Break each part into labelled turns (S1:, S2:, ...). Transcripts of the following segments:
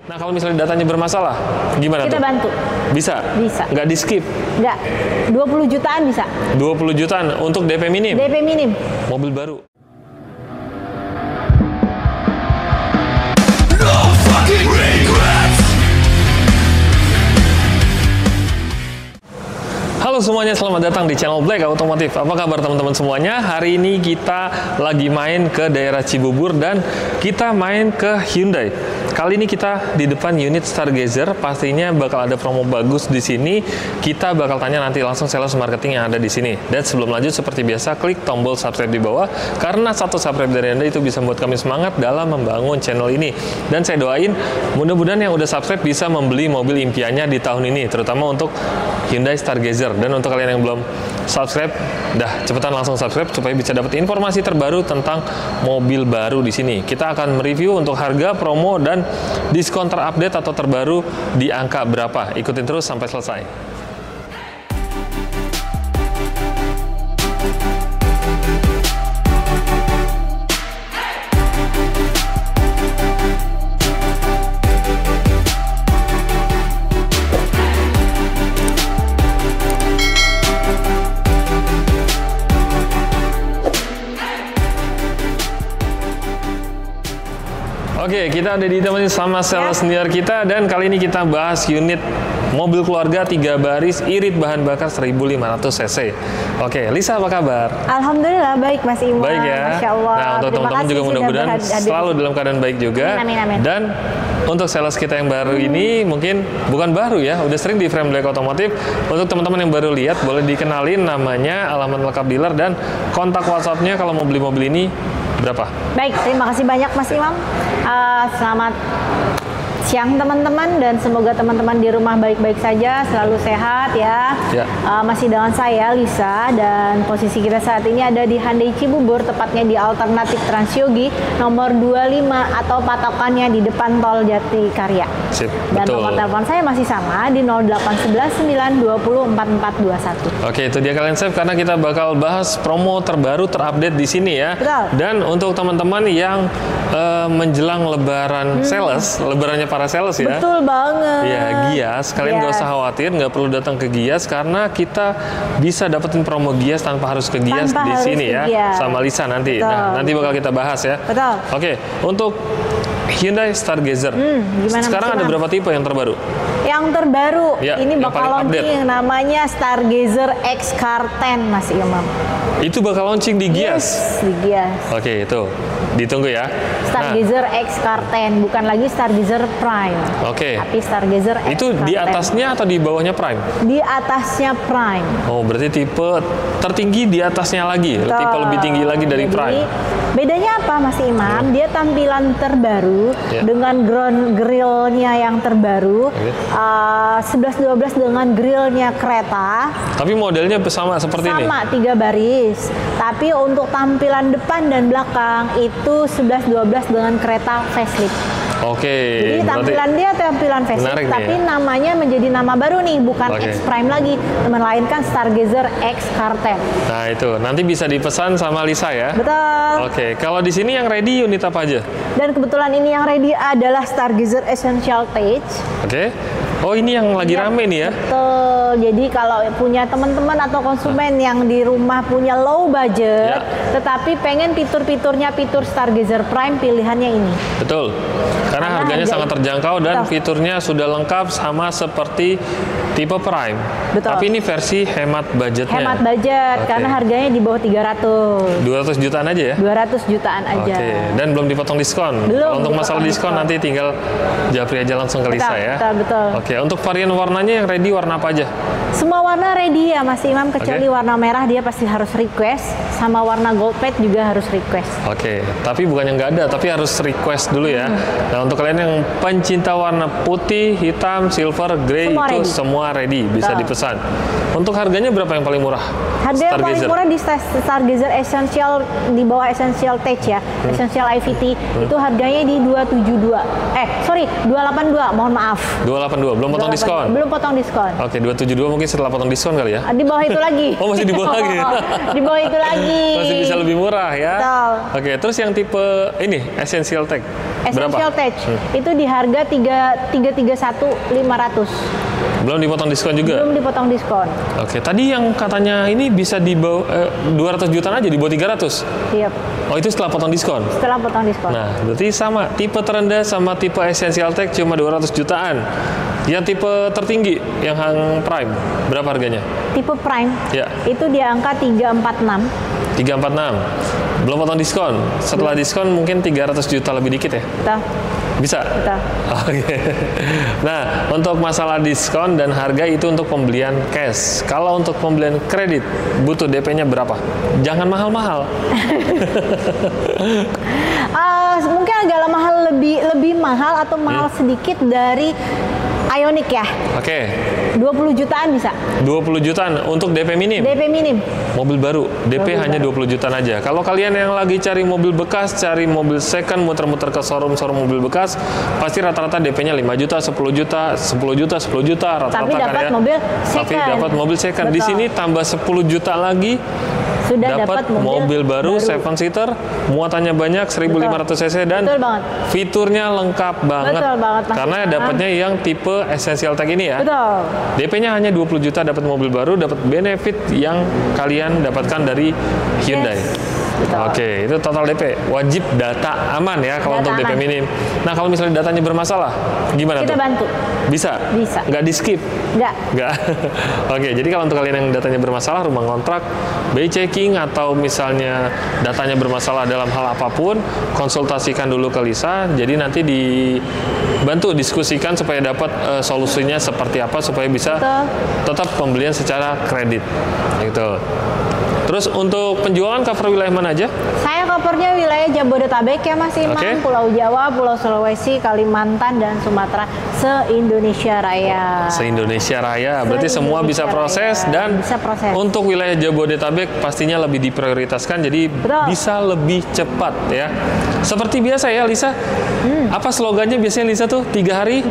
S1: Nah, kalau misalnya datanya bermasalah, gimana
S2: Kita
S1: tuh?
S2: bantu.
S1: Bisa?
S2: Bisa.
S1: Nggak di-skip?
S2: Nggak, 20 jutaan bisa.
S1: 20 jutaan untuk DP minim?
S2: DP minim.
S1: Mobil baru. Halo semuanya, selamat datang di channel Black Automotive. Apa kabar teman-teman semuanya? Hari ini kita lagi main ke daerah Cibubur dan kita main ke Hyundai. Kali ini kita di depan unit Stargazer. Pastinya bakal ada promo bagus di sini. Kita bakal tanya nanti langsung sales marketing yang ada di sini. Dan sebelum lanjut, seperti biasa, klik tombol subscribe di bawah karena satu subscribe dari Anda itu bisa membuat kami semangat dalam membangun channel ini. Dan saya doain mudah-mudahan yang udah subscribe bisa membeli mobil impiannya di tahun ini, terutama untuk Hyundai Stargazer. Dan untuk kalian yang belum subscribe, cepetan langsung subscribe supaya bisa dapat informasi terbaru tentang mobil baru di sini. Kita akan mereview untuk harga, promo, dan diskon terupdate atau terbaru di angka berapa. Ikutin terus sampai selesai. Oke, kita ada ditemani sama sales senior kita dan kali ini kita bahas unit mobil keluarga 3 baris irit bahan bakar 1500 cc. Oke, Lisa apa kabar?
S2: Alhamdulillah baik Mas Iman.
S1: Baik ya.
S2: Masya Allah.
S1: Nah, untuk teman-teman juga mudah-mudahan selalu dalam keadaan baik juga.
S2: Amin, amin.
S1: Dan untuk sales kita yang baru ini mungkin bukan baru ya, udah sering di Frame Black Automotive. Untuk teman-teman yang baru lihat, boleh dikenalin namanya, alamat lengkap dealer, dan kontak WhatsApp-nya kalau mau beli mobil ini berapa?
S2: Baik, terima kasih banyak Mas Imam. Selamat siang teman-teman dan semoga teman-teman di rumah baik-baik saja, selalu sehat ya. Masih dengan saya Lisa dan posisi kita saat ini ada di Hyundai Cibubur, tepatnya di alternatif Transyogi nomor 25 atau patokannya di depan tol Jatikarya.
S1: Sip,
S2: dan
S1: betul.
S2: nomor telepon saya masih sama di 0811 920 4421.
S1: Oke, itu dia kalian save karena kita bakal bahas promo terbaru terupdate di sini ya.
S2: Betul.
S1: Dan untuk teman-teman yang menjelang lebaran sales, lebarannya para sales ya.
S2: Betul banget.
S1: Ya, Gias, kalian nggak usah khawatir, nggak perlu datang ke Gias karena kita bisa dapetin promo Gias tanpa harus ke Gias di sini ya, sama Lisa nanti.
S2: Betul.
S1: Nah, nanti bakal kita bahas ya.
S2: Betul.
S1: Oke, untuk Hyundai Stargazer. Sekarang ada berapa tipe yang terbaru?
S2: Yang terbaru,
S1: Ya,
S2: ini
S1: yang
S2: bakal
S1: paling update.
S2: launching namanya Stargazer X Car 10 Mas Imam.
S1: Itu bakal launching di Gias?
S2: Yes, di Gias.
S1: Oke, itu ditunggu ya.
S2: Stargazer X Car 10, bukan lagi Stargazer Prime.
S1: Oke.
S2: Tapi Stargazer X
S1: Itu
S2: Car
S1: di
S2: 10.
S1: atasnya atau di bawahnya Prime?
S2: Di atasnya Prime.
S1: Oh, berarti tipe tertinggi di atasnya lagi, tipe lebih tinggi lagi dari
S2: Jadi,
S1: Prime.
S2: bedanya apa Mas Imam? Dia tampilan terbaru dengan grillnya yang terbaru. 11-12 dengan grillnya kereta.
S1: Tapi modelnya sama seperti ini?
S2: Sama, 3 baris. Tapi untuk tampilan depan dan belakang itu 11-12 dengan kereta facelift.
S1: Oke.
S2: Jadi tampilan dia tampilan facelift, tapi namanya menjadi nama baru nih, bukan X Prime lagi, melainkan Stargazer X Car 10.
S1: Nah itu, nanti bisa dipesan sama Lisa ya?
S2: Betul.
S1: Oke, kalau di sini yang ready unit apa aja?
S2: Dan kebetulan ini yang ready adalah Stargazer Essential Tech.
S1: Oke. Oh, ini yang lagi rame nih ya?
S2: Betul. Jadi kalau punya teman-teman atau konsumen yang di rumah punya low budget, tetapi pengen fitur-fiturnya fitur Stargazer Prime, pilihannya ini.
S1: Betul. Karena harganya sangat terjangkau dan fiturnya sudah lengkap sama seperti tipe Prime.
S2: Betul.
S1: Tapi ini versi hemat budgetnya.
S2: Hemat budget, karena harganya di bawah 300.
S1: 200 jutaan aja ya?
S2: 200 jutaan aja.
S1: Oke, dan belum dipotong diskon.
S2: Belum.
S1: Kalau untuk masalah diskon nanti tinggal japri aja langsung ke Lisa ya.
S2: Betul.
S1: Oke, untuk varian warnanya yang ready warna apa aja?
S2: Semua warna ready ya Mas Imam, kecuali warna merah dia pasti harus request, sama warna gold plate juga harus request.
S1: Oke, tapi bukan yang nggak ada, tapi harus request dulu ya. Nah, untuk kalian yang pencinta warna putih, hitam, silver, grey,
S2: semua
S1: itu
S2: ready.
S1: semua ready, bisa dipesan. Untuk harganya berapa yang paling murah?
S2: Harga yang paling murah di Stargazer Essential, di bawah Essential Tech ya, Essential IVT, itu harganya di 272. 282, mohon maaf.
S1: 282, belum potong diskon?
S2: Belum potong diskon.
S1: Oke, 272 mungkin setelah potong diskon kali ya?
S2: Di bawah itu lagi.
S1: Oh, masih di bawah lagi?
S2: Di bawah itu lagi.
S1: Masih bisa lebih murah ya?
S2: Betul.
S1: Oke, terus yang tipe ini, Essential Tech, berapa?
S2: Essential Tech, itu di harga 331.500.
S1: Belum dipotong diskon juga?
S2: Belum dipotong diskon.
S1: Oke, tadi yang katanya ini bisa di bawah 200 jutaan aja, di bawah 300?
S2: Siap.
S1: Oh, itu setelah potong diskon?
S2: Setelah potong diskon.
S1: Nah, berarti sama. Tipe terendah sama tipe Essential Tech cuma 200 jutaan. Yang tipe tertinggi, yang Prime, berapa harganya?
S2: Tipe Prime,
S1: ya,
S2: itu di angka 346.
S1: 346. Belum potong diskon. Setelah diskon mungkin 300 juta lebih dikit ya?
S2: Betul.
S1: Bisa?
S2: Betul.
S1: Oke. Nah, untuk masalah diskon dan harga itu untuk pembelian cash. Kalau untuk pembelian kredit, butuh DP-nya berapa? Jangan mahal-mahal.
S2: Mungkin agak mahal, lebih mahal atau mahal sedikit dari Ioniq ya.
S1: Oke.
S2: 20 jutaan bisa.
S1: 20 jutaan untuk DP minim?
S2: DP minim.
S1: Mobil baru, DP hanya 20 jutaan aja. Kalau kalian yang lagi cari mobil bekas, cari mobil second, muter-muter ke showroom mobil bekas, pasti rata-rata DP-nya 5 juta, 10 juta, 10 juta, 10 juta rata-rata.
S2: Tapi dapat mobil second.
S1: Tapi dapat mobil second. Betul. Di sini tambah 10 juta lagi,
S2: sudah
S1: dapat mobil baru 7-seater, muatannya banyak, 1500 cc dan fiturnya lengkap banget.
S2: Betul banget.
S1: Karena dapatnya yang tipe Essential Tech ini ya.
S2: Betul.
S1: DP-nya hanya 20 juta, dapat mobil baru, dapat benefit yang kalian dapatkan dari Hyundai. Oke, itu total DP. Wajib data aman ya kalau untuk DP minim. Nah, kalau misalnya datanya bermasalah, gimana
S2: kita
S1: tuh?
S2: Kita bantu.
S1: Bisa?
S2: Bisa.
S1: Nggak di-skip?
S2: Nggak.
S1: Oke, jadi kalau untuk kalian yang datanya bermasalah, rumah kontrak, BI checking, atau misalnya datanya bermasalah dalam hal apapun, konsultasikan dulu ke Lisa. Jadi nanti dibantu diskusikan supaya dapat solusinya seperti apa, supaya bisa tetap pembelian secara kredit. Gitu. Terus untuk penjualan cover wilayah mana aja? Saya
S2: covernya wilayah Jabodetabek ya Mas Imam, Pulau Jawa, Pulau Sulawesi, Kalimantan, dan Sumatera, se-Indonesia Raya.
S1: Se-Indonesia Raya, berarti semua bisa proses dan
S2: bisa proses.
S1: Untuk wilayah Jabodetabek pastinya lebih diprioritaskan, jadi bisa lebih cepat ya. Seperti biasa ya Lisa, apa slogannya biasanya Lisa tuh? 3 hari?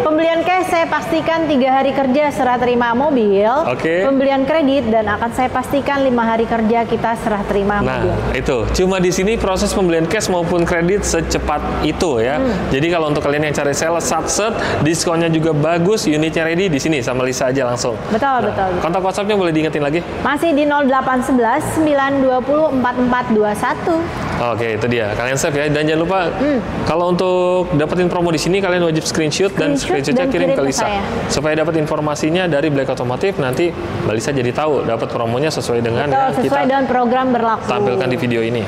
S2: Pembelian cash saya pastikan 3 hari kerja serah terima mobil. Pembelian kredit dan akan saya pastikan 5 hari kerja kita serah terima mobil.
S1: Nah, itu. Cuma di sini proses pembelian cash maupun kredit secepat itu ya. Jadi kalau untuk kalian yang cari sales satset, diskonnya juga bagus, unitnya ready di sini sama Lisa aja langsung.
S2: Betul.
S1: Kontak WhatsApp-nya boleh diingetin lagi?
S2: Masih di 0811 920 4421.
S1: Oke, itu dia. Kalian save ya. Dan jangan lupa kalau untuk dapetin promo di sini kalian wajib screenshot dan screenshotnya kirim ke Lisa. Supaya dapat informasinya dari Black Otomotif, nanti Mbak Lisa jadi tahu dapat promonya sesuai dengan yang
S2: sesuai dengan program berlaku.
S1: Tampilkan di video ini.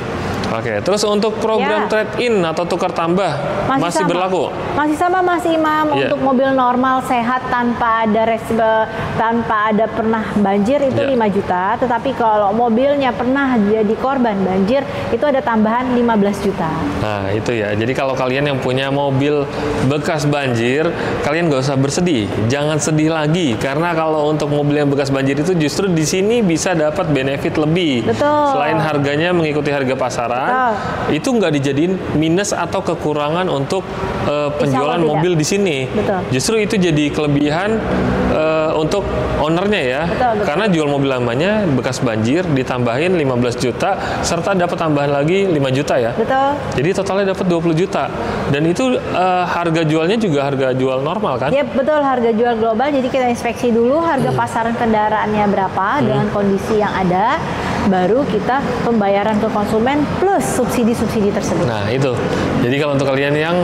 S1: Oke, terus untuk program trade-in atau tukar tambah masih berlaku?
S2: Masih sama Mas Imam. Untuk mobil normal sehat tanpa ada pernah banjir itu 5 juta. Tetapi kalau mobilnya pernah jadi korban banjir itu ada tambahan 15 juta.
S1: Nah itu ya. Jadi kalau kalian yang punya mobil bekas banjir, kalian nggak usah bersedih. Jangan sedih lagi karena kalau untuk mobil yang bekas banjir itu justru di sini bisa dapat benefit lebih. Selain harganya mengikuti harga pasaran. Itu nggak dijadiin minus atau kekurangan untuk penjualan mobil di sini. Justru itu jadi kelebihan untuk ownernya ya. Karena jual mobil lamanya bekas banjir ditambahin 15 juta serta dapat tambahan lagi 5 juta ya. Jadi totalnya dapat 20 juta. Dan itu harga jualnya juga harga jual normal kan?
S2: Betul, harga jual global. Jadi kita inspeksi dulu harga pasaran kendaraannya berapa dengan kondisi yang ada. Baru kita pembayaran ke konsumen plus subsidi-subsidi tersebut.
S1: Nah itu. Jadi kalau untuk kalian yang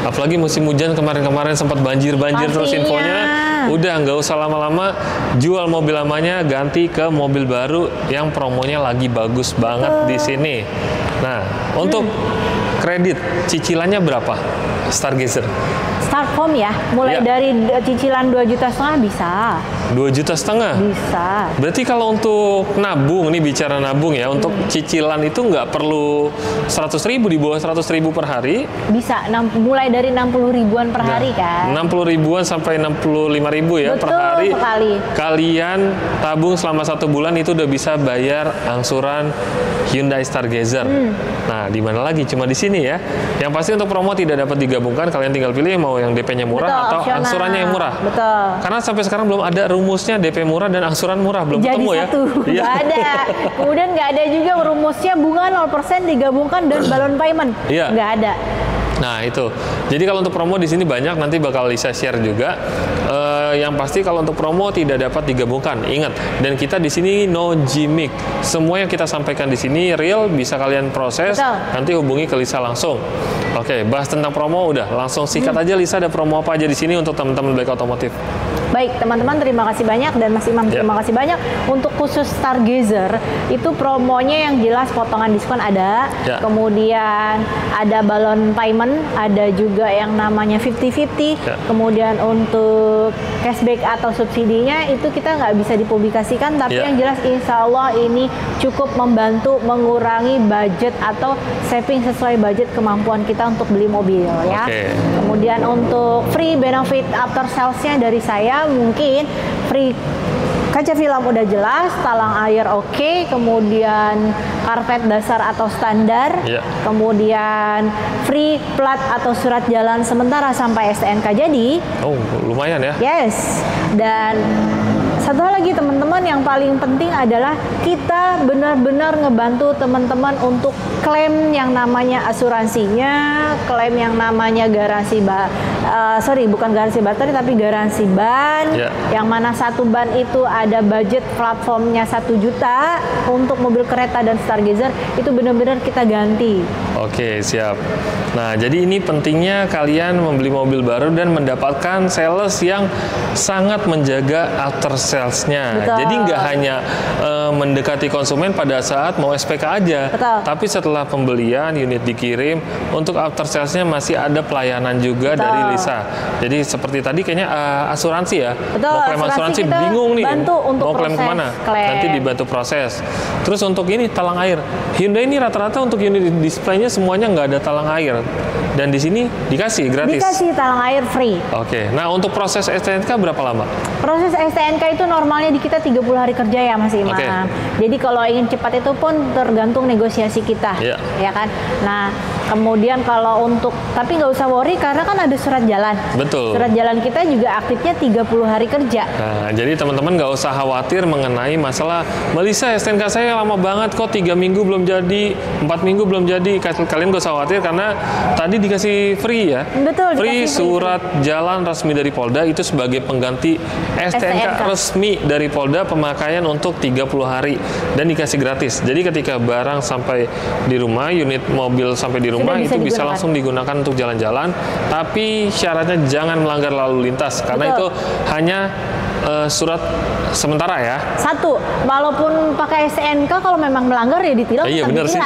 S1: apalagi musim hujan kemarin-kemarin sempat banjir-banjir terus infonya, udah nggak usah lama-lama, jual mobil lamanya ganti ke mobil baru yang promonya lagi bagus banget di sini. Nah untuk kredit cicilannya berapa? Stargazer.
S2: Start home ya, mulai dari cicilan 2,5 juta bisa.
S1: 2,5 juta?
S2: Bisa.
S1: Berarti kalau untuk nabung, ini bicara nabung ya, untuk cicilan itu nggak perlu 100.000, di bawah 100.000 per hari?
S2: Bisa, mulai dari 60 ribuan per hari kan?
S1: 60 ribuan sampai 65.000 ya per hari.
S2: Sekali.
S1: Kalian tabung selama 1 bulan itu udah bisa bayar angsuran Hyundai Stargazer. Nah, di mana lagi? Cuma di sini ya. Yang pasti untuk promo tidak dapat digabungkan, kalian tinggal pilih mau yang DP-nya murah atau angsurannya yang murah. Karena sampai sekarang belum ada rumusnya DP murah dan angsuran murah, belum ketemu ya.
S2: Nggak ada. Kemudian nggak ada juga rumusnya bunga 0% digabungkan dan balon payment. Nggak ada.
S1: Nah itu, jadi kalau untuk promo di sini banyak, nanti bakal Lisa share juga. Yang pasti kalau untuk promo tidak dapat digabungkan, ingat. Dan kita di sini no gimmick, semua yang kita sampaikan di sini real, bisa kalian proses. Betul. Nanti hubungi ke Lisa langsung. Oke, bahas tentang promo udah, langsung sikat aja Lisa, ada promo apa aja di sini untuk teman-teman Black Automotive.
S2: Baik, teman-teman terima kasih banyak, dan Mas Imam terima kasih banyak. Untuk khusus Stargazer, itu promonya yang jelas potongan diskon ada, kemudian ada balon payment, ada juga yang namanya 50-50, kemudian untuk cashback atau subsidinya itu kita nggak bisa dipublikasikan, tapi yang jelas insya Allah ini cukup membantu mengurangi budget atau saving sesuai budget kemampuan kita untuk beli mobil ya. Kemudian untuk free benefit after sales-nya dari saya, mungkin free kaca film udah jelas, talang air oke, kemudian karpet dasar atau standar, kemudian free plat atau surat jalan sementara sampai STNK jadi.
S1: Oh, lumayan ya.
S2: Yes, dan satu hal lagi teman-teman, yang paling penting adalah kita benar-benar ngebantu teman-teman untuk klaim yang namanya asuransinya, klaim yang namanya garansi bukan garansi baterai tapi garansi ban, yang mana satu ban itu ada budget platformnya 1 juta untuk mobil kereta dan Stargazer, itu benar-benar kita ganti.
S1: Oke, siap. Nah, jadi ini pentingnya kalian membeli mobil baru dan mendapatkan sales yang sangat menjaga after sales-nya. Jadi nggak hanya mendekati konsumen pada saat mau SPK aja, tapi setelah pembelian unit dikirim, untuk after sales-nya masih ada pelayanan juga dari Lisa. Jadi seperti tadi kayaknya asuransi ya, mau klaim asuransi bingung nih, mau klaim kemana? Nanti dibantu proses. Terus untuk ini talang air, Hyundai ini rata-rata untuk unit display-nya semuanya nggak ada talang air, dan di sini dikasih gratis.
S2: Dikasih talang air free.
S1: Oke, nah untuk proses STNK berapa lama?
S2: Proses STNK itu normalnya di kita 30 hari kerja ya Mas Imam. Jadi kalau ingin cepat itu pun tergantung negosiasi kita, ya kan. Nah, kemudian kalau untuk, tapi nggak usah worry karena kan ada surat jalan.
S1: Betul.
S2: Surat jalan kita juga aktifnya 30 hari kerja.
S1: Nah, jadi teman-teman nggak usah khawatir mengenai masalah, Melisa STNK saya lama banget kok, 3 minggu belum jadi, 4 minggu belum jadi. Kalian nggak usah khawatir karena tadi dikasih free ya.
S2: Betul.
S1: Free surat jalan resmi dari Polda, itu sebagai pengganti STNK resmi dari Polda, pemakaian untuk 30 hari dan dikasih gratis. Jadi ketika barang sampai di rumah, unit mobil sampai di rumah, itu bisa langsung digunakan untuk jalan-jalan, tapi syaratnya jangan melanggar lalu lintas karena itu hanya surat sementara ya.
S2: Satu, walaupun pakai STNK kalau memang melanggar ya ditilang.
S1: Iya benar sih.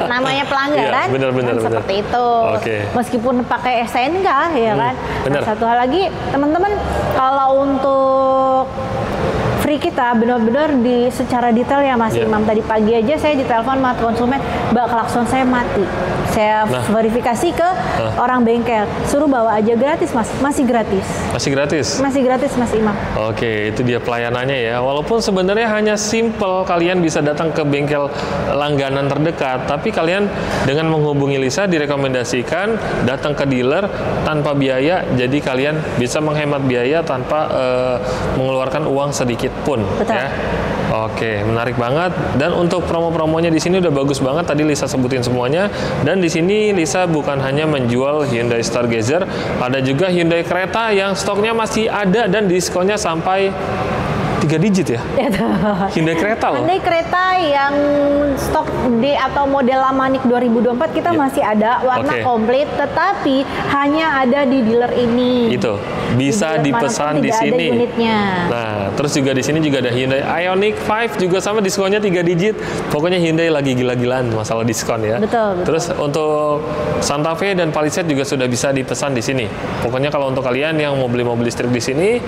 S2: Namanya pelanggaran.
S1: Benar.
S2: Seperti itu. Meskipun pakai STNK ya kan. Nah, satu hal lagi teman-teman, kalau untuk free kita benar-benar secara detail ya Mas Imam. Tadi pagi aja saya ditelepon sama konsumen, Mbak klakson saya mati. Saya verifikasi ke orang bengkel, suruh bawa aja gratis Mas. Masih gratis. Masih gratis? Masih gratis Mas Imam.
S1: Oke, itu dia pelayanannya ya. Walaupun sebenarnya hanya simple, kalian bisa datang ke bengkel langganan terdekat, tapi kalian dengan menghubungi Lisa direkomendasikan datang ke dealer tanpa biaya, jadi kalian bisa menghemat biaya tanpa mengeluarkan uang sedikit pun. Ya. Oke, menarik banget. Dan untuk promo-promonya di sini udah bagus banget. Tadi Lisa sebutin semuanya. Dan di sini Lisa bukan hanya menjual Hyundai Stargazer, ada juga Hyundai Creta yang stoknya masih ada dan diskonnya sampai 3 digit ya? Hyundai Creta loh.
S2: Hyundai Creta yang stok D atau model Lamanik 2024 kita masih ada, warna komplit, tetapi hanya ada di dealer ini.
S1: Itu bisa dipesan di sini. Nah, terus juga di sini juga ada Hyundai Ioniq 5 juga sama diskonnya 3 digit. Pokoknya Hyundai lagi gila-gilaan masalah diskon ya.
S2: Betul.
S1: Terus untuk Santa Fe dan Palisade juga sudah bisa dipesan di sini. Pokoknya kalau untuk kalian yang mau beli mobil listrik di sini,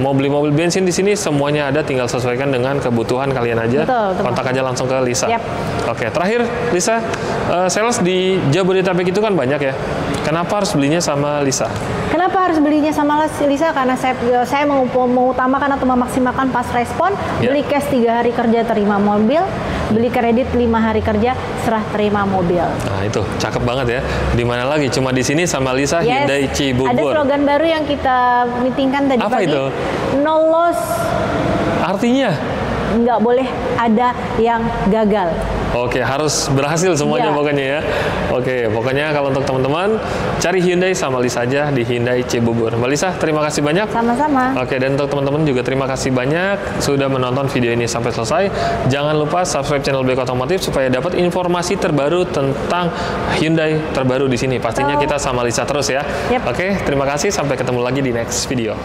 S1: mau beli mobil bensin di sini, semuanya ada, tinggal sesuaikan dengan kebutuhan kalian aja. Kontak aja langsung ke Lisa. Oke, terakhir Lisa, sales di Jabodetabek itu kan banyak ya. Kenapa harus belinya sama Lisa?
S2: Kenapa harus belinya sama Lisa? Karena saya mengutamakan atau memaksimalkan pas respon, beli cash 3 hari kerja terima mobil, beli kredit 5 hari kerja serah terima mobil.
S1: Nah itu cakep banget ya. Di mana lagi? Cuma di sini sama Lisa Hyundai Cibubur.
S2: Ada slogan baru yang kita meetingkan tadi pagi.
S1: Apa itu?
S2: No loss.
S1: Artinya?
S2: nggak boleh ada yang gagal.
S1: Oke, harus berhasil semuanya pokoknya ya. Oke, pokoknya kalau untuk teman-teman cari Hyundai sama Lisa aja di Hyundai Cibubur. Mbak Lisa, terima kasih banyak.
S2: Sama-sama.
S1: Oke, dan untuk teman-teman juga terima kasih banyak sudah menonton video ini sampai selesai. Jangan lupa subscribe channel Black Otomotif supaya dapat informasi terbaru tentang Hyundai terbaru di sini. Pastinya kita sama Lisa terus ya. Oke, terima kasih. Sampai ketemu lagi di next video.